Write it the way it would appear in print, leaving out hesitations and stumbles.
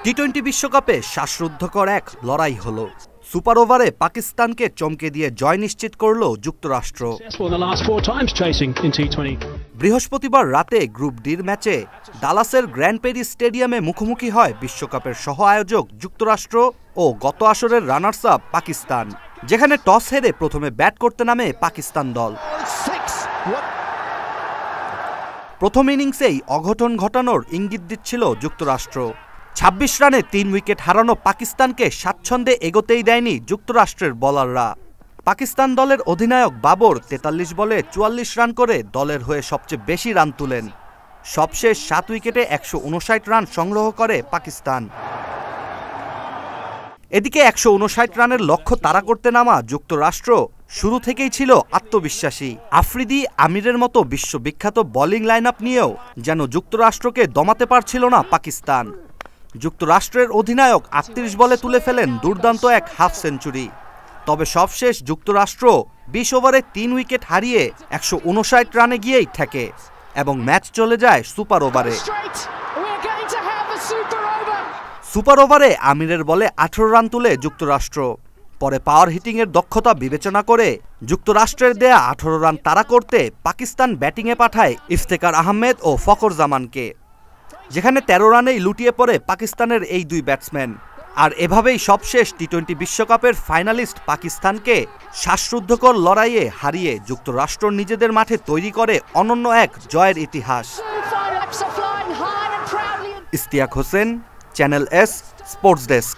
টি-20 বিশ্বকাপে শ্বাসরুদ্ধকর এক লড়াই হলো। সুপার ওভারে পাকিস্তানকে চমকে দিয়ে জয় নিশ্চিত করল যুক্তরাষ্ট্র। বৃহস্পতিবার রাতে গ্রুপ ডির ম্যাচে ডালাসের গ্র্যান্ড প্যারি স্টেডিয়ামে মুখোমুখি হয় বিশ্বকাপের সহ আয়োজক যুক্তরাষ্ট্র ও গত আসরের রানার্স আপ পাকিস্তান, যেখানে টস হেরে প্রথমে ব্যাট করতে নামে পাকিস্তান দল। প্রথম ইনিংসেই অঘটন ঘটানোর ইঙ্গিত দিচ্ছিল যুক্তরাষ্ট্র। ২৬ রানে ৩ উইকেট হারানো পাকিস্তানকে স্বাচ্ছন্দ্যে এগোতেই দেয়নি যুক্তরাষ্ট্রের বোলাররা। পাকিস্তান দলের অধিনায়ক বাবর ৪৩ বলে ৪৪ রান করে দলের হয়ে সবচেয়ে বেশি রান তুলেন। সবশেষ ৭ উইকেটে ১৫৯ রান সংগ্রহ করে পাকিস্তান। এদিকে ১৫৯ রানের লক্ষ্য তাড়া করতে নামা যুক্তরাষ্ট্র শুরু থেকেই ছিল আত্মবিশ্বাসী। আফ্রিদি, আমিরের মতো বিশ্ববিখ্যাত বোলিং লাইন আপ নিয়েও যেন যুক্তরাষ্ট্রকে দমাতে পারছিল না পাকিস্তান। যুক্তরাষ্ট্রের অধিনায়ক ৩৮ বলে তুলে ফেলেন দুর্দান্ত এক হাফ সেঞ্চুরি। তবে সবশেষ যুক্তরাষ্ট্র ২০ ওভারে ৩ উইকেট হারিয়ে ১৫৯ রানে গিয়েই ঠেকে এবং ম্যাচ চলে যায় সুপার ওভারে। সুপার ওভারে আমিরের বলে ১৮ রান তুলে যুক্তরাষ্ট্র। পরে পাওয়ার হিটিংয়ের দক্ষতা বিবেচনা করে যুক্তরাষ্ট্রের দেয়া ১৮ রান তাড়া করতে পাকিস্তান ব্যাটিংয়ে পাঠায় ইফতেখার আহমেদ ও ফখর জামানকে, যেখানে ১৩ রানেই লুটিয়ে পড়ে পাকিস্তানের এই দুই ব্যাটসম্যান। আর এভাবেই সবশেষ টি-২০ বিশ্বকাপের ফাইনালিস্ট পাকিস্তানকে শ্বাসরুদ্ধকর লড়াইয়ে হারিয়ে যুক্তরাষ্ট্র নিজেদের মাঠে তৈরি করে অনন্য এক জয়ের ইতিহাস। Ishtiaq Hossain, channel S, sports desk.